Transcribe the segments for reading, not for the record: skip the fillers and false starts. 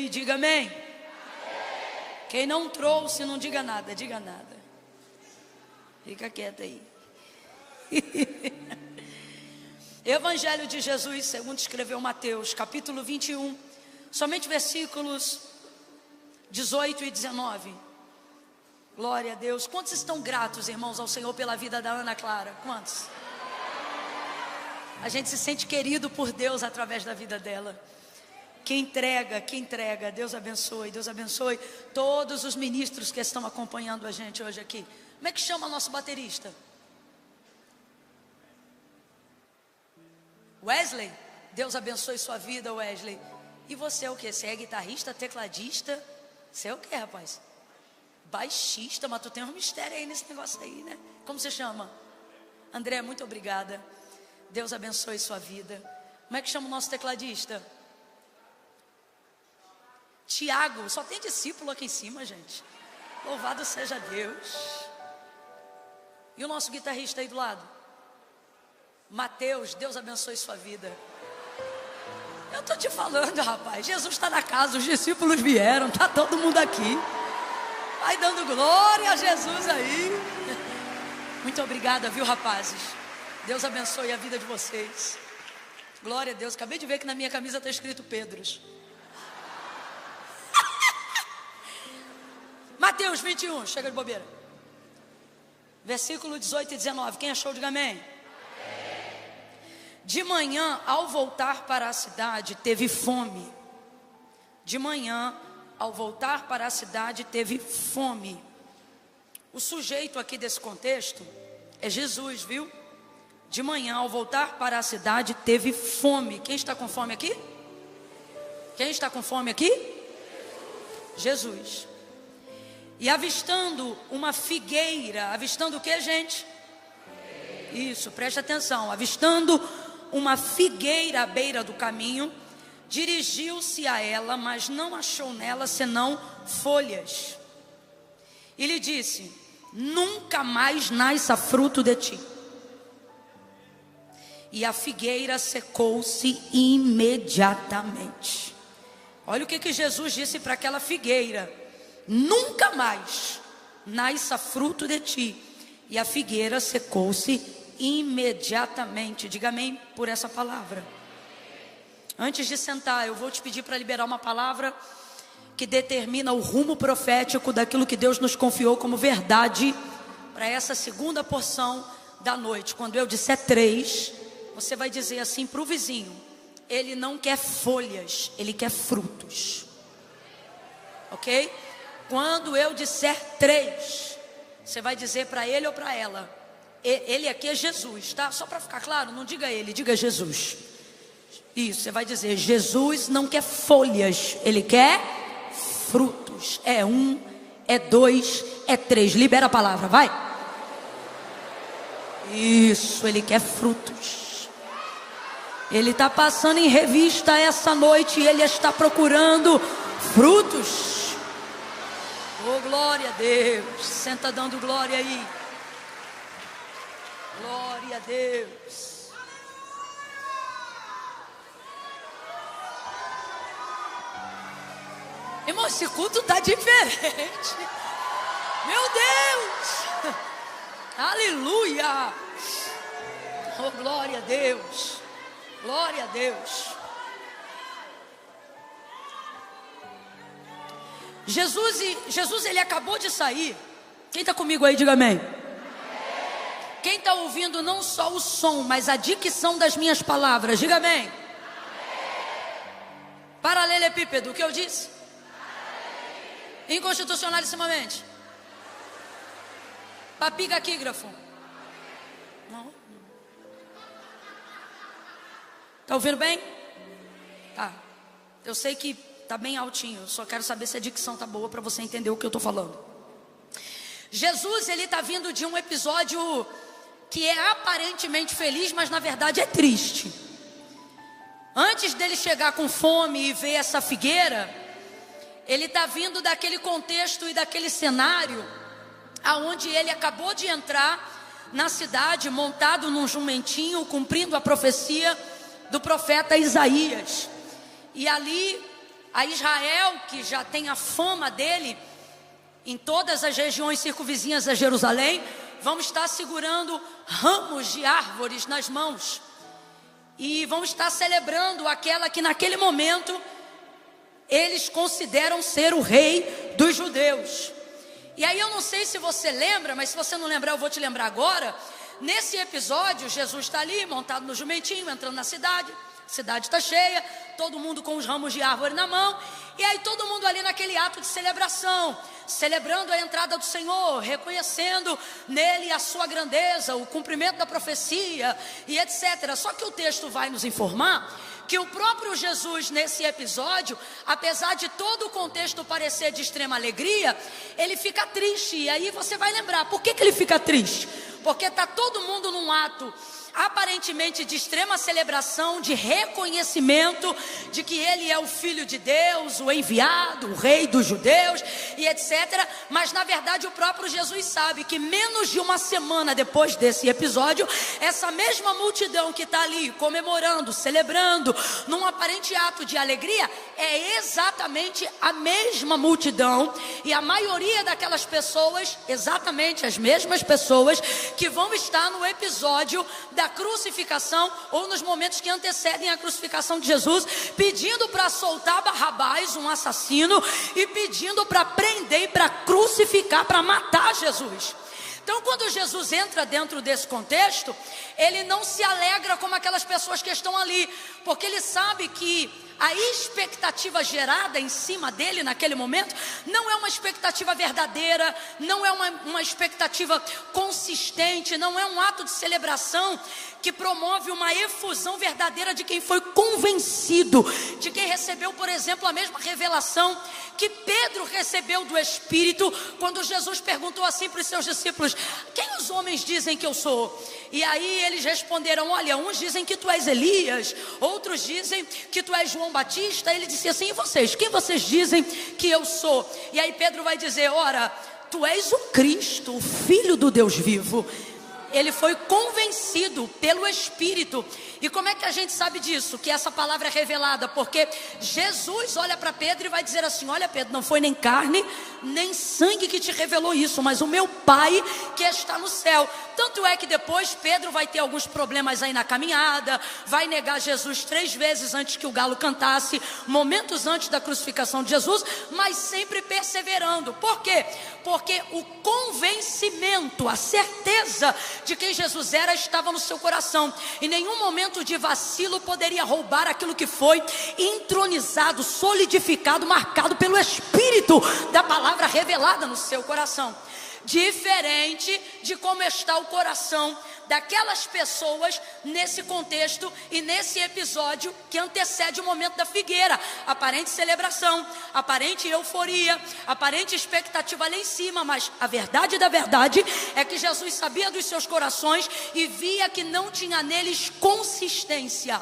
diga amém. Quem não trouxe, não diga nada, diga nada. Fica quieto aí. Evangelho de Jesus, segundo escreveu Mateus, capítulo 21, somente versículos 18 e 19. Glória a Deus. Quantos estão gratos, irmãos, ao Senhor pela vida da Ana Clara? Quantos? A gente se sente querido por Deus através da vida dela. Que entrega, Deus abençoe todos os ministros que estão acompanhando a gente hoje aqui. Como é que chama nosso baterista? Wesley? Deus abençoe sua vida, Wesley. E você é o que? Você é guitarrista, tecladista? Você é o que, rapaz? Baixista, mas tu tem um mistério aí nesse negócio aí, né? Como você chama? André, muito obrigada. Deus abençoe sua vida. Como é que chama o nosso tecladista? Tiago, só tem discípulo aqui em cima, gente. Louvado seja Deus. E o nosso guitarrista aí do lado? Mateus, Deus abençoe sua vida. Eu tô te falando, rapaz, Jesus está na casa, os discípulos vieram, tá todo mundo aqui. Vai dando glória a Jesus aí. Muito obrigada, viu, rapazes? Deus abençoe a vida de vocês. Glória a Deus. Acabei de ver que na minha camisa está escrito Pedros. Mateus 21, chega de bobeira. Versículo 18 e 19. Quem achou, diga amém. De manhã, ao voltar para a cidade, teve fome. De manhã, ao voltar para a cidade, teve fome. O sujeito aqui desse contexto é Jesus, viu? De manhã, ao voltar para a cidade, teve fome. Quem está com fome aqui? Quem está com fome aqui? Jesus. E avistando uma figueira, avistando o que, gente? Isso, preste atenção. Avistando uma figueira à beira do caminho, dirigiu-se a ela, mas não achou nela senão folhas. E lhe disse: nunca mais nasça fruto de ti. E a figueira secou-se imediatamente. Olha o que Jesus disse para aquela figueira: nunca mais nasça fruto de ti. E a figueira secou-se imediatamente. Diga amém por essa palavra. Antes de sentar, eu vou te pedir para liberar uma palavra que determina o rumo profético daquilo que Deus nos confiou como verdade para essa segunda porção da noite. Quando eu disser 3, você vai dizer assim para o vizinho: ele não quer folhas, ele quer frutos. Ok? Quando eu disser 3, você vai dizer para ele ou para ela: ele aqui é Jesus, tá? Só para ficar claro, não diga ele, diga Jesus. Isso, você vai dizer: Jesus não quer folhas, ele quer frutos. É 1, é 2, é 3. Libera a palavra, vai. Isso, ele quer frutos. Ele está passando em revista essa noite e ele está procurando frutos. Oh, glória a Deus. Senta dando glória aí. Glória a Deus. Irmão, esse culto está diferente. Meu Deus. Aleluia. Oh, glória a Deus. Glória a Deus. Jesus, ele acabou de sair. Quem está comigo aí, diga amém. Quem está ouvindo não só o som, mas a dicção das minhas palavras, diga amém. Paralelepípedo, o que eu disse? Inconstitucionalissimamente. Papigaquígrafo. Não. Está ouvindo bem? Tá. Eu sei que está bem altinho. Só quero saber se a dicção está boa para você entender o que eu estou falando. Jesus, ele está vindo de um episódio que é aparentemente feliz, mas na verdade é triste. Antes dele chegar com fome e ver essa figueira, ele está vindo daquele contexto e daquele cenário aonde ele acabou de entrar na cidade montado num jumentinho, cumprindo a profecia do profeta Isaías. E ali a Israel, que já tem a fama dele em todas as regiões circunvizinhas a Jerusalém, vão estar segurando ramos de árvores nas mãos. E vão estar celebrando aquela que naquele momento eles consideram ser o rei dos judeus. E aí eu não sei se você lembra, mas se você não lembrar eu vou te lembrar agora. Nesse episódio, Jesus está ali montado no jumentinho, entrando na cidade. A cidade está cheia, todo mundo com os ramos de árvore na mão. E aí todo mundo ali naquele ato de celebração, celebrando a entrada do Senhor, reconhecendo nele a sua grandeza, o cumprimento da profecia e etc. Só que o texto vai nos informar que o próprio Jesus nesse episódio, apesar de todo o contexto parecer de extrema alegria, ele fica triste. E aí você vai lembrar, por que ele fica triste? Porque está todo mundo num ato aparentemente de extrema celebração, de reconhecimento de que ele é o Filho de Deus, o enviado, o rei dos judeus e etc. Mas na verdade o próprio Jesus sabe que menos de uma semana depois desse episódio, essa mesma multidão que está ali comemorando, celebrando, num aparente ato de alegria, é exatamente a mesma multidão e a maioria daquelas pessoas, exatamente as mesmas pessoas que vão estar no episódio da crucificação ou nos momentos que antecedem a crucificação de Jesus, pedindo para soltar Barrabás, um assassino, e pedindo para prender e para crucificar, para matar Jesus. Então quando Jesus entra dentro desse contexto, ele não se alegra como aquelas pessoas que estão ali, porque ele sabe que a expectativa gerada em cima dele naquele momento não é uma expectativa verdadeira, não é uma expectativa consistente, não é um ato de celebração que promove uma efusão verdadeira de quem foi convencido, de quem recebeu, por exemplo, a mesma revelação que Pedro recebeu do Espírito, quando Jesus perguntou assim para os seus discípulos: quem os homens dizem que eu sou? E aí eles responderam: olha, uns dizem que tu és Elias, outros dizem que tu és João Batista. Ele disse assim: e vocês? Quem vocês dizem que eu sou? E aí Pedro vai dizer: ora, tu és o Cristo, o Filho do Deus vivo. Ele foi convencido pelo Espírito. E como é que a gente sabe disso? Que essa palavra é revelada porque Jesus olha para Pedro e vai dizer assim: olha Pedro, não foi nem carne nem sangue que te revelou isso, mas o meu Pai que está no céu. Tanto é que depois Pedro vai ter alguns problemas aí na caminhada, vai negar Jesus 3 vezes antes que o galo cantasse, momentos antes da crucificação de Jesus, mas sempre perseverando. Por quê? Porque o convencimento, a certeza de quem Jesus era estava no seu coração. Em nenhum momento de vacilo poderia roubar aquilo que foi entronizado, solidificado, marcado pelo Espírito da palavra revelada no seu coração. Diferente de como está o coração daquelas pessoas nesse contexto e nesse episódio que antecede o momento da figueira. Aparente celebração, aparente euforia, aparente expectativa lá em cima, mas a verdade da verdade é que Jesus sabia dos seus corações e via que não tinha neles consistência.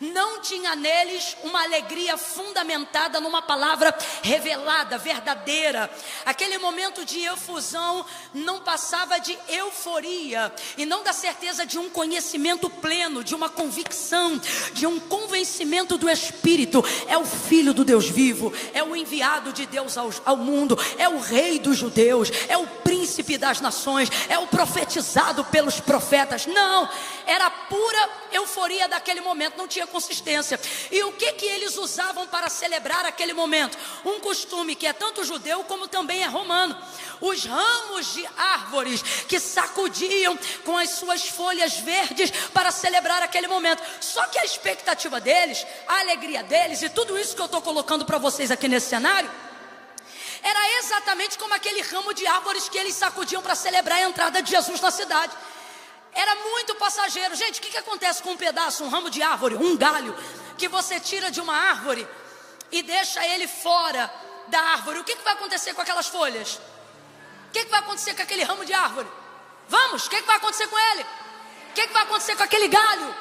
Não tinha neles uma alegria fundamentada numa palavra revelada, verdadeira. Aquele momento de efusão não passava de euforia e não da certeza de um conhecimento pleno, de uma convicção, de um convencimento do Espírito. É o Filho do Deus vivo, é o enviado de Deus ao mundo, é o Rei dos judeus, é o Príncipe das nações, é o profetizado pelos profetas. Não, era pura euforia daquele momento, não tinha consistência. E o que eles usavam para celebrar aquele momento? Um costume que é tanto judeu como também é romano. Os ramos de árvores que sacudiam com as suas folhas verdes para celebrar aquele momento. Só que a expectativa deles, a alegria deles e tudo isso que eu estou colocando para vocês aqui nesse cenário era exatamente como aquele ramo de árvores que eles sacudiam para celebrar a entrada de Jesus na cidade. Era muito passageiro. Gente, o que acontece com um pedaço, um ramo de árvore, um galho que você tira de uma árvore e deixa ele fora da árvore? O que vai acontecer com aquelas folhas? O que vai acontecer com aquele ramo de árvore? Vamos, o que vai acontecer com ele? O que vai acontecer com aquele galho?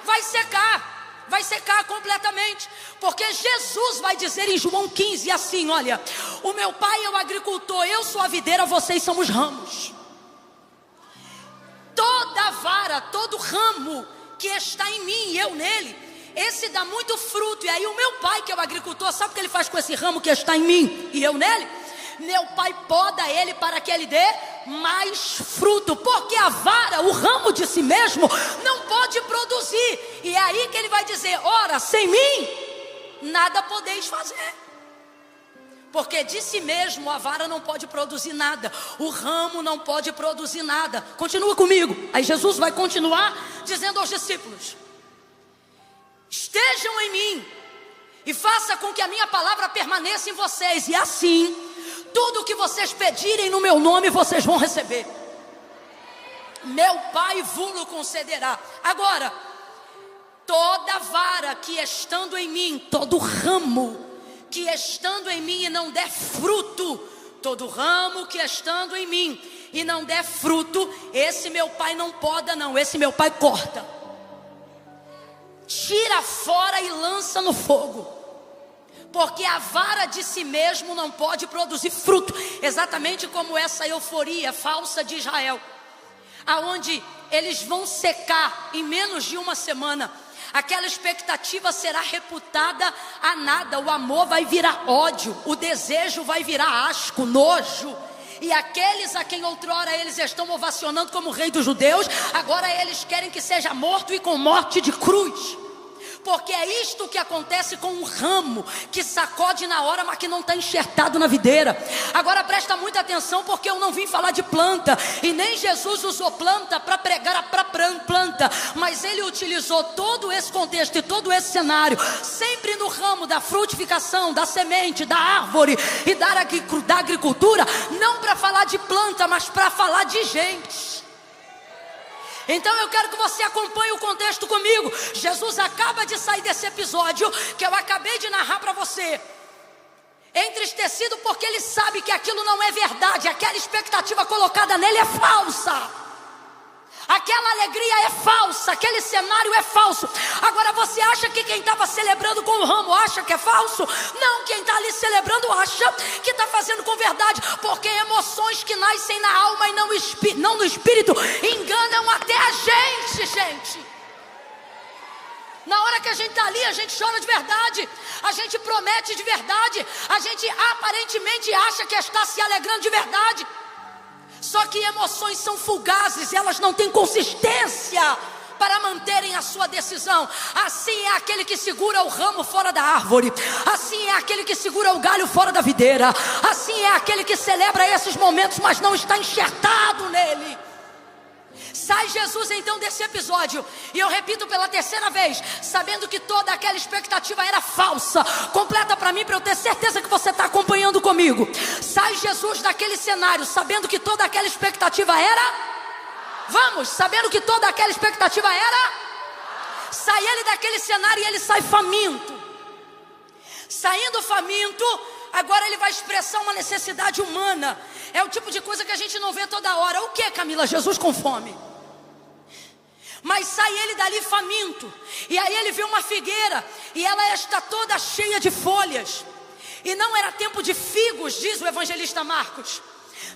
Vai secar completamente, porque Jesus vai dizer em João 15 assim: olha, o meu Pai é o agricultor, eu sou a videira, vocês são os ramos. Toda vara, todo ramo que está em mim e eu nele, esse dá muito fruto. E aí o meu pai, que é o agricultor, sabe o que ele faz com esse ramo que está em mim e eu nele? Meu pai poda ele para que ele dê mais fruto, porque a vara, o ramo de si mesmo, não pode produzir. E é aí que ele vai dizer: ora, sem mim nada podeis fazer. Porque de si mesmo a vara não pode produzir nada, o ramo não pode produzir nada. Continua comigo. Aí Jesus vai continuar dizendo aos discípulos: estejam em mim e faça com que a minha palavra permaneça em vocês, e assim tudo o que vocês pedirem no meu nome vocês vão receber. Meu Pai vos concederá. Agora, toda vara que estando em mim, todo ramo que estando em mim e não der fruto, todo ramo que estando em mim e não der fruto, esse meu Pai não poda não, esse meu Pai corta, tira fora e lança no fogo. Porque a vara de si mesmo não pode produzir fruto, exatamente como essa euforia falsa de Israel, aonde eles vão secar em menos de uma semana. Aquela expectativa será reputada a nada, o amor vai virar ódio, o desejo vai virar asco, nojo. E aqueles a quem outrora eles estão ovacionando como rei dos judeus, agora eles querem que seja morto e com morte de cruz. Porque é isto que acontece com um ramo que sacode na hora, mas que não está enxertado na videira. Agora presta muita atenção, porque eu não vim falar de planta, e nem Jesus usou planta para pregar para planta, mas ele utilizou todo esse contexto e todo esse cenário, sempre no ramo da frutificação, da semente, da árvore e da agricultura, não para falar de planta, mas para falar de gente. Então eu quero que você acompanhe o contexto comigo. Jesus acaba de sair desse episódio que eu acabei de narrar para você, entristecido porque ele sabe que aquilo não é verdade, aquela expectativa colocada nele é falsa, aquela alegria é falsa, aquele cenário é falso. Agora você acha que quem estava celebrando com o ramo acha que é falso? Não, quem está ali celebrando acha que está fazendo com verdade, porque emoções que nascem na alma e não no espírito enganam até a gente. Na hora que a gente está ali, a gente chora de verdade, a gente promete de verdade, a gente aparentemente acha que está se alegrando de verdade. Só que emoções são fugazes, elas não têm consistência para manterem a sua decisão. Assim é aquele que segura o ramo fora da árvore, assim é aquele que segura o galho fora da videira, assim é aquele que celebra esses momentos, mas não está enxertado nele. Sai Jesus então desse episódio, e eu repito pela terceira vez, sabendo que toda aquela expectativa era falsa. Completa para mim, para eu ter certeza que você está acompanhando comigo. Sai Jesus daquele cenário, sabendo que toda aquela expectativa era... Vamos, sabendo que toda aquela expectativa era... Sai ele daquele cenário e ele sai faminto. Saindo faminto, agora ele vai expressar uma necessidade humana. É o tipo de coisa que a gente não vê toda hora. O que, Camila? Jesus com fome. Mas sai ele dali faminto, e aí ele vê uma figueira, e ela está toda cheia de folhas, e não era tempo de figos, diz o evangelista Marcos.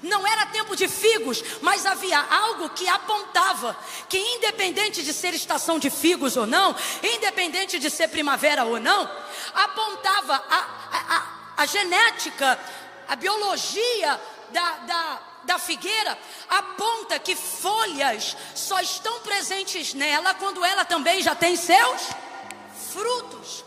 Não era tempo de figos, mas havia algo que apontava que, independente de ser estação de figos ou não, independente de ser primavera ou não, apontava a genética, a biologia da figueira aponta que folhas só estão presentes nela quando ela também já tem seus frutos.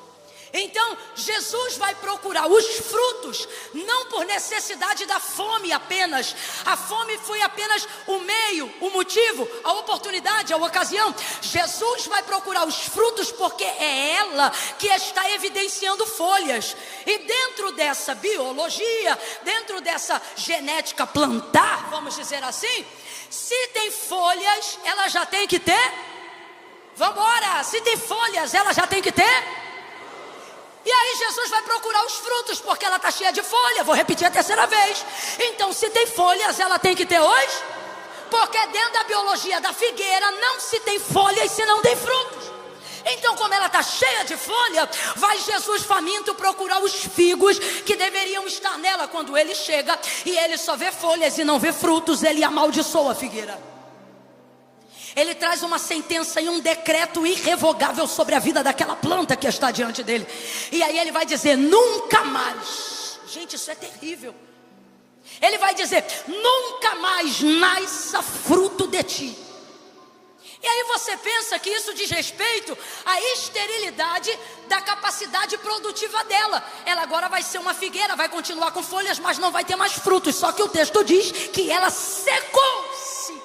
Então Jesus vai procurar os frutos, não por necessidade da fome apenas. A fome foi apenas o meio, o motivo, a oportunidade, a ocasião. Jesus vai procurar os frutos porque é ela que está evidenciando folhas. E dentro dessa biologia, dentro dessa genética plantar, vamos dizer assim, se tem folhas, ela já tem que ter. Vamos embora, se tem folhas, ela já tem que ter. E aí Jesus vai procurar os frutos, porque ela está cheia de folha. Vou repetir a terceira vez. Então, se tem folhas, ela tem que ter hoje. Porque dentro da biologia da figueira não se tem folhas se não tem frutos. Então, como ela está cheia de folha, vai Jesus faminto procurar os figos que deveriam estar nela. Quando ele chega e ele só vê folhas e não vê frutos, ele amaldiçoa a figueira. Ele traz uma sentença e um decreto irrevogável sobre a vida daquela planta que está diante dele. E aí ele vai dizer: nunca mais. Gente, isso é terrível. Ele vai dizer: nunca mais nasça fruto de ti. E aí você pensa que isso diz respeito à esterilidade da capacidade produtiva dela. Ela agora vai ser uma figueira, vai continuar com folhas, mas não vai ter mais frutos. Só que o texto diz que ela secou-se.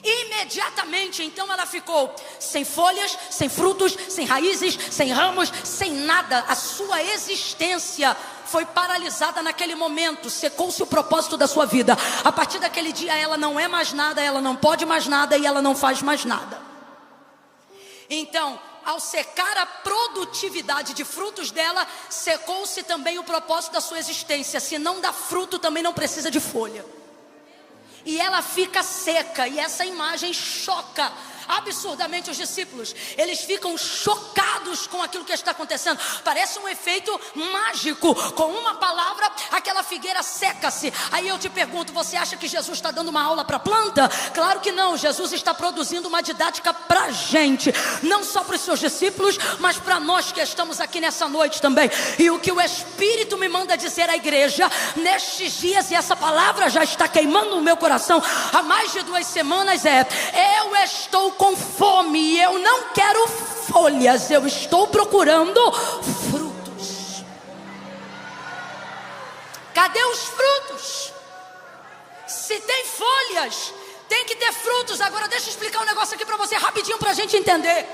Imediatamente, então ela ficou sem folhas, sem frutos, sem raízes, sem ramos, sem nada. A sua existência foi paralisada naquele momento, secou-se o propósito da sua vida. A partir daquele dia ela não é mais nada, ela não pode mais nada e ela não faz mais nada. Então, ao secar a produtividade de frutos dela, secou-se também o propósito da sua existência. Se não dá fruto, também não precisa de folha. E ela fica seca, e essa imagem choca absurdamente os discípulos. Eles ficam chocados com aquilo que está acontecendo. Parece um efeito mágico. Com uma palavra, aquela figueira seca-se. Aí eu te pergunto: você acha que Jesus está dando uma aula para a planta? Claro que não. Jesus está produzindo uma didática para a gente, não só para os seus discípulos, mas para nós que estamos aqui nessa noite também. E o que o Espírito me manda dizer à igreja nestes dias, e essa palavra já está queimando no meu coração há mais de 2 semanas, é: eu estou com fome e eu não quero folhas, eu estou procurando frutos. Cadê os frutos? Se tem folhas, tem que ter frutos. Agora deixa eu explicar um negócio aqui para você rapidinho, para a gente entender.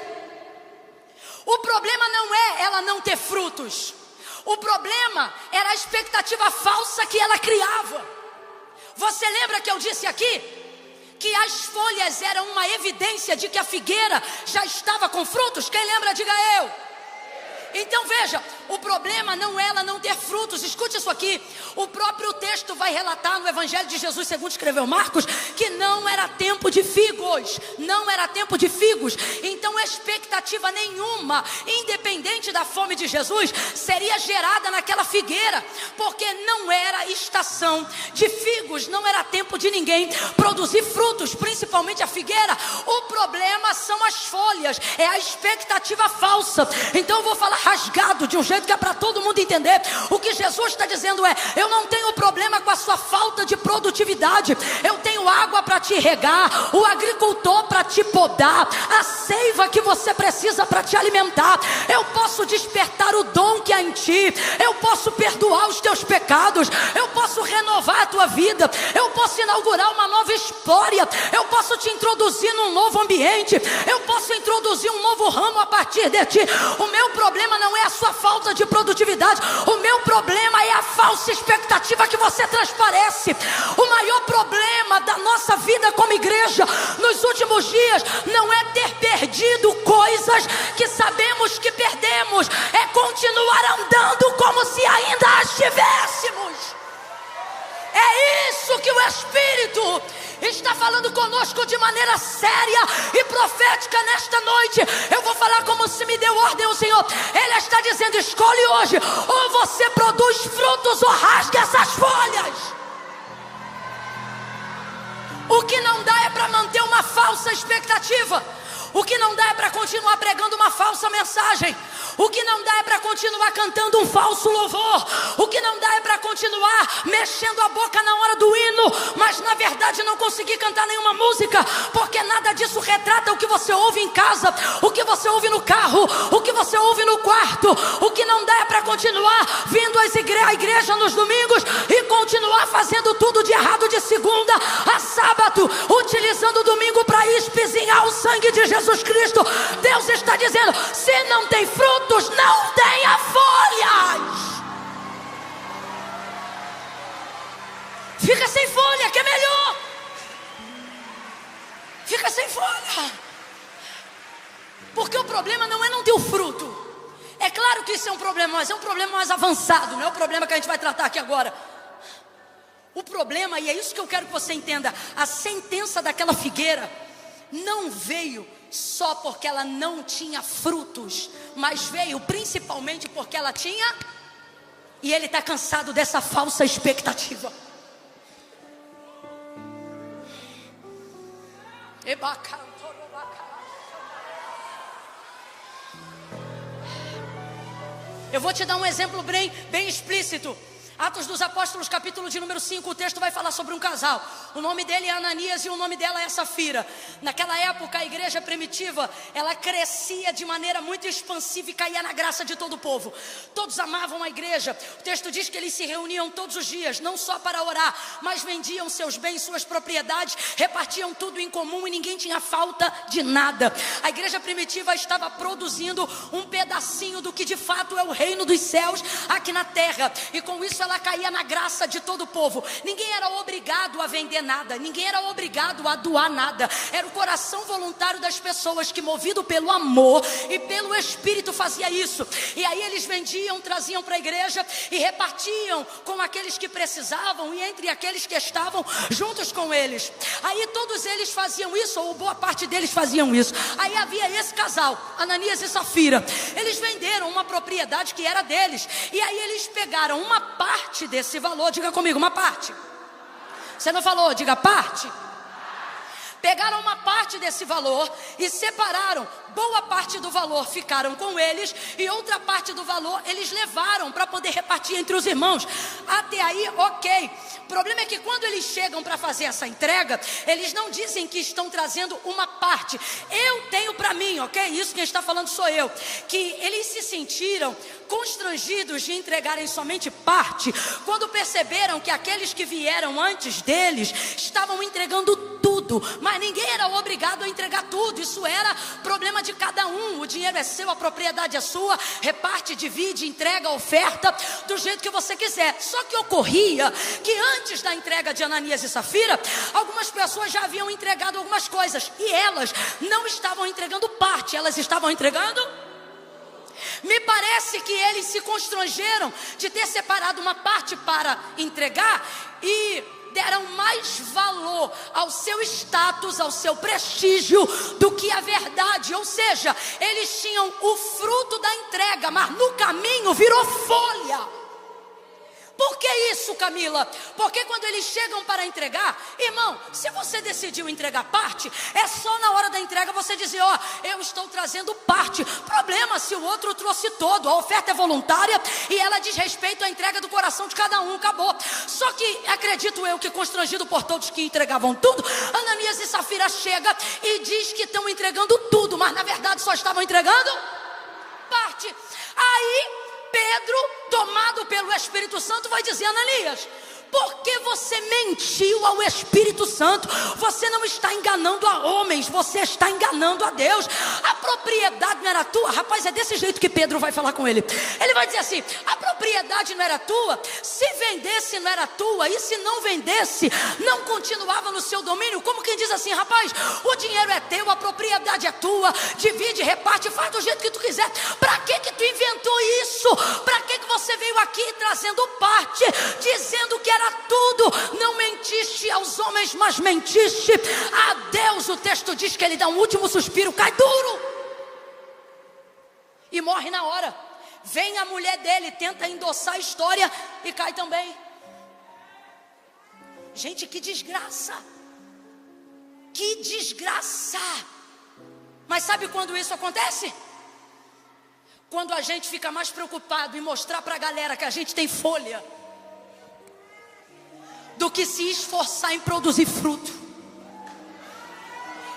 O problema não é ela não ter frutos. O problema era a expectativa falsa que ela criava. Você lembra que eu disse aqui que as folhas eram uma evidência de que a figueira já estava com frutos? Quem lembra, diga eu. Então veja, o problema não é ela não ter frutos. Escute isso aqui. O próprio texto vai relatar no Evangelho de Jesus, segundo escreveu Marcos, que não era tempo de figos. Não era tempo de figos. Então expectativa nenhuma, independente da fome de Jesus, seria gerada naquela figueira, porque não era estação de figos. Não era tempo de ninguém produzir frutos, principalmente a figueira. O problema são as folhas, é a expectativa falsa. Então eu vou falar rasgado, de um jeito que é para todo mundo entender. O que Jesus está dizendo é: eu não tenho problema com a sua falta de produtividade. Eu tenho água para te regar, o agricultor para te podar, a seiva que você precisa para te alimentar. Eu posso despertar o dom que há em ti. Eu posso perdoar os teus pecados. Eu posso renovar a tua vida. Eu posso inaugurar uma nova história. Eu posso te introduzir num novo ambiente. Eu posso introduzir um novo ramo a partir de ti. O meu problema não é a sua falta de produtividade. O meu problema é a falsa expectativa que você transparece. O maior problema da nossa vida como igreja nos últimos dias não é ter perdido coisas que sabemos que perdemos, é continuar andando como se ainda as tivéssemos. É isso que o Espírito está falando conosco de maneira séria e profética nesta noite. Eu vou falar como se me deu ordem o Senhor. Ele está dizendo: escolhe hoje, ou você produz frutos ou rasga essas folhas. O que não dá é para manter uma falsa expectativa. O que não dá é para continuar pregando uma falsa mensagem. O que não dá é para continuar cantando um falso louvor. O que não dá é para continuar mexendo a boca na hora do hino, mas na verdade não conseguir cantar nenhuma música, porque nada disso retrata o que você ouve em casa, o que você ouve no carro, o que você ouve no quarto. O que não dá é para continuar vindo à igreja nos domingos e continuar fazendo tudo de errado de segunda a sábado, utilizando o domingo para espizinhar o sangue de Jesus Cristo. Deus está dizendo: se não tem frutos, não tenha folhas. Fica sem folha, que é melhor. Fica sem folha. Porque o problema não é não ter o fruto. É claro que isso é um problema, mas é um problema mais avançado. Não é o problema que a gente vai tratar aqui agora. O problema, e é isso que eu quero que você entenda, a sentença daquela figueira não veio só porque ela não tinha frutos, mas veio principalmente porque ela tinha. E ele está cansado dessa falsa expectativa. Eu vou te dar um exemplo bem explícito. Atos dos Apóstolos, capítulo de número 5, o texto vai falar sobre um casal. O nome dele é Ananias e o nome dela é Safira. Naquela época, a igreja primitiva, ela crescia de maneira muito expansiva e caía na graça de todo o povo. Todos amavam a igreja. O texto diz que eles se reuniam todos os dias, não só para orar, mas vendiam seus bens, suas propriedades, repartiam tudo em comum e ninguém tinha falta de nada. A igreja primitiva estava produzindo um pedacinho do que de fato é o reino dos céus aqui na terra. E com isso ela caía na graça de todo o povo. Ninguém era obrigado a vender nada, ninguém era obrigado a doar nada. Era o coração voluntário das pessoas que, movido pelo amor e pelo Espírito, fazia isso. E aí eles vendiam, traziam para a igreja e repartiam com aqueles que precisavam e entre aqueles que estavam juntos com eles. Aí todos eles faziam isso, ou boa parte deles faziam isso. Aí havia esse casal, Ananias e Safira. Eles venderam uma propriedade que era deles. E aí eles pegaram uma parte desse valor, diga comigo, uma parte. Você não falou, diga parte. Pegaram uma parte desse valor e separaram. Boa parte do valor ficaram com eles e outra parte do valor eles levaram para poder repartir entre os irmãos. Até aí, ok. O problema é que quando eles chegam para fazer essa entrega, eles não dizem que estão trazendo uma parte. Eu tenho para mim, ok? Isso quem está falando sou eu. Que eles se sentiram constrangidos de entregarem somente parte, quando perceberam que aqueles que vieram antes deles estavam entregando tudo, mas ninguém era obrigado a entregar tudo. Isso era problema de cada um. O dinheiro é seu, a propriedade é sua, reparte, divide, entrega, oferta do jeito que você quiser. Só que ocorria que antes da entrega de Ananias e Safira, algumas pessoas já haviam entregado algumas coisas e elas não estavam entregando parte, elas estavam entregando. Me parece que eles se constrangeram de ter separado uma parte para entregar e deram mais valor ao seu status, ao seu prestígio, do que a verdade. Ou seja, eles tinham o fruto da entrega, mas no caminho virou folha. Por que isso, Camila? Porque quando eles chegam para entregar, irmão, se você decidiu entregar parte, é só na hora da entrega você dizer, ó, eu estou trazendo parte. Problema se o outro trouxe todo. A oferta é voluntária e ela diz respeito à entrega do coração de cada um, acabou. Só que, acredito eu que constrangido por todos que entregavam tudo, Ananias e Safira chega e diz que estão entregando tudo, mas na verdade só estavam entregando parte. Aí Pedro, tomado pelo Espírito Santo, vai dizer, Ananias, por que você mentiu ao Espírito Santo? Você não está enganando a homens, você está enganando a Deus. A propriedade não era tua. Rapaz, é desse jeito que Pedro vai falar com ele. Ele vai dizer assim, a propriedade não era tua. Se vendesse não era tua. E se não vendesse, não continuava no seu domínio. Como quem diz assim, rapaz, o dinheiro é teu, a propriedade é tua. Divide, reparte, faz do jeito que tu quiser. Para que tu inventou isso? Para que você veio aqui trazendo parte, dizendo que era tudo? Não mentiste aos homens, mas mentiste a Deus. O texto diz que ele dá um último suspiro, cai duro e morre na hora. Vem a mulher dele, tenta endossar a história e cai também. Gente, que desgraça, que desgraça. Mas sabe quando isso acontece? Quando a gente fica mais preocupado em mostrar para a galera que a gente tem folha do que se esforçar em produzir fruto.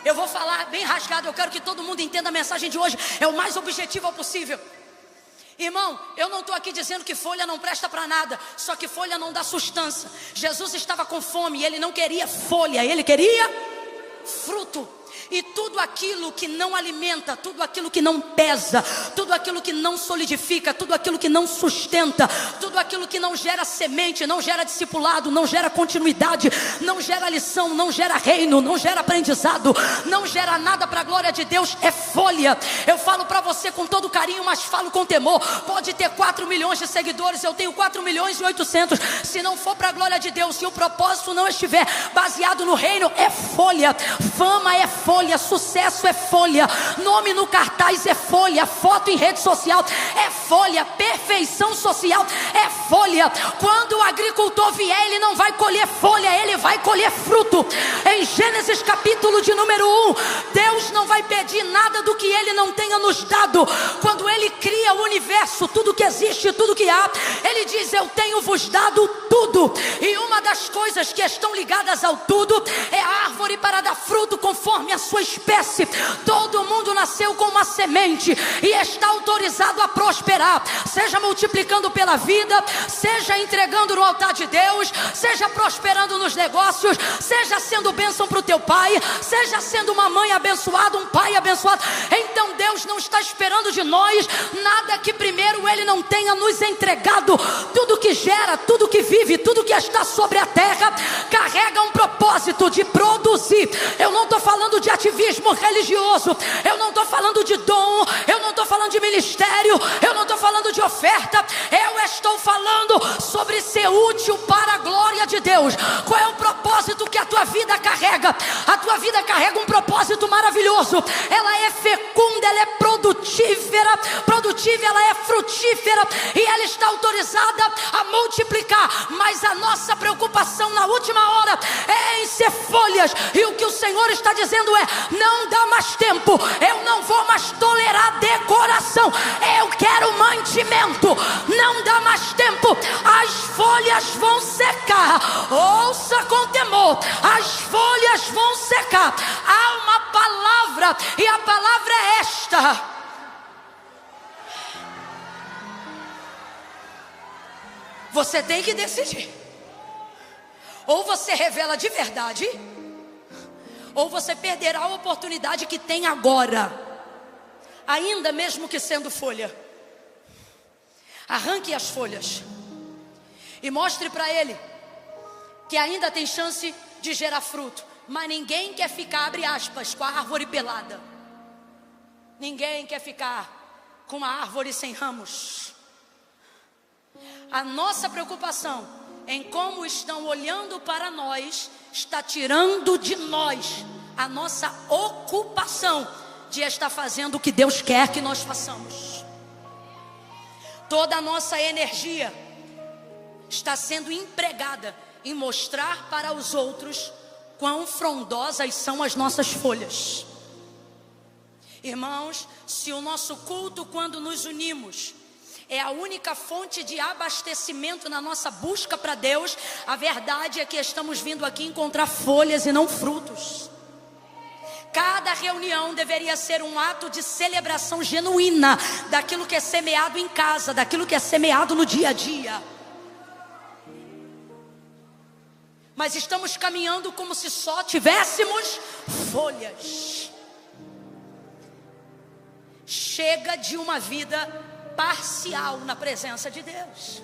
Eu vou falar bem rasgado, eu quero que todo mundo entenda a mensagem de hoje, é o mais objetivo possível. Irmão, eu não estou aqui dizendo que folha não presta para nada, só que folha não dá sustância. Jesus estava com fome e ele não queria folha, ele queria fruto. E tudo aquilo que não alimenta, tudo aquilo que não pesa, tudo aquilo que não solidifica, tudo aquilo que não sustenta, tudo aquilo que não gera semente, não gera discipulado, não gera continuidade, não gera lição, não gera reino, não gera aprendizado, não gera nada para a glória de Deus, é folha. Eu falo para você com todo carinho, mas falo com temor. Pode ter 4 milhões de seguidores, eu tenho 4 milhões e 800. Se não for para a glória de Deus, se o propósito não estiver baseado no reino, é folha. Fama é folha. folha, sucesso é folha, nome no cartaz é folha, foto em rede social é folha, perfeição social é folha. Quando o agricultor vier, ele não vai colher folha, ele vai colher fruto. Em Gênesis capítulo de número 1, Deus não vai pedir nada do que Ele não tenha nos dado. Quando Ele cria o universo, tudo que existe, tudo que há, Ele diz: eu tenho vos dado tudo. E uma das coisas que estão ligadas ao tudo é a árvore para dar fruto conforme a sua espécie. Todo mundo nasceu com uma semente e está autorizado a prosperar, seja multiplicando pela vida, seja entregando no altar de Deus, seja prosperando nos negócios, seja sendo bênção para o teu pai, seja sendo uma mãe abençoada, um pai abençoado. Então Deus não está esperando de nós nada que primeiro Ele não tenha nos entregado. Tudo que gera, tudo que vive, tudo que está sobre a terra carrega um propósito de produzir. Eu não estou falando de ativismo religioso, eu não estou falando de dom, eu não estou falando de ministério, eu não estou falando de oferta, eu estou falando sobre ser útil para a glória de Deus. Qual é o propósito que a tua vida carrega? A tua vida carrega um propósito maravilhoso. Ela é fecunda, ela é produtiva, ela é frutífera e ela está autorizada a multiplicar. Mas a nossa preocupação na última hora é em ser folhas. E o que o Senhor está dizendo é: não dá mais tempo, eu não vou mais tolerar decoração, eu quero mantimento. Não dá mais tempo, as folhas vão secar. Ouça com temor, as folhas vão secar. Há uma palavra, e a palavra é esta: você tem que decidir. Ou você revela de verdade, ou você perderá a oportunidade que tem agora, ainda mesmo que sendo folha. Arranque as folhas e mostre para ele que ainda tem chance de gerar fruto. Mas ninguém quer ficar, abre aspas, com a árvore pelada. Ninguém quer ficar com uma árvore sem ramos. A nossa preocupação em como estão olhando para nós está tirando de nós a nossa ocupação de estar fazendo o que Deus quer que nós façamos. Toda a nossa energia está sendo empregada em mostrar para os outros quão frondosas são as nossas folhas. Irmãos, se o nosso culto, quando nos unimos, é a única fonte de abastecimento na nossa busca para Deus, a verdade é que estamos vindo aqui encontrar folhas e não frutos. Cada reunião deveria ser um ato de celebração genuína daquilo que é semeado em casa, daquilo que é semeado no dia a dia. Mas estamos caminhando como se só tivéssemos folhas. Chega de uma vida parcial na presença de Deus.